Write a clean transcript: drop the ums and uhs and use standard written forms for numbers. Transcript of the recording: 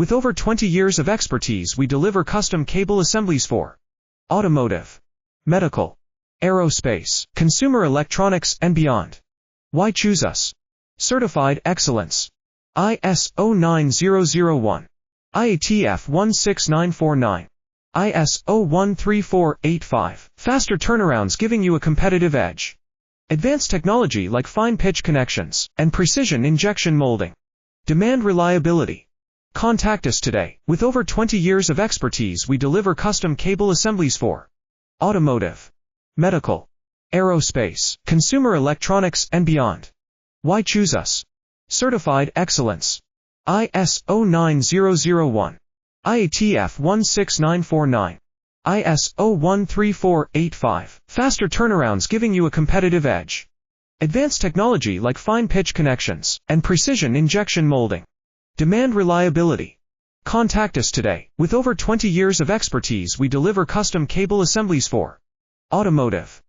With over 20 years of expertise, we deliver custom cable assemblies for automotive, medical, aerospace, consumer electronics, and beyond. Why choose us? Certified excellence. ISO 9001. IATF 16949. ISO 13485. Faster turnarounds giving you a competitive edge. Advanced technology like fine pitch connections and precision injection molding. Demand reliability. Contact us today. With over 20 years of expertise, we deliver custom cable assemblies for automotive, medical, aerospace, consumer electronics, and beyond. Why choose us? Certified excellence. ISO 9001. IATF 16949. ISO 13485. Faster turnarounds giving you a competitive edge. Advanced technology like fine pitch connections and precision injection molding. Demand reliability. Contact us today. With over 20 years of expertise, we deliver custom cable assemblies for automotive,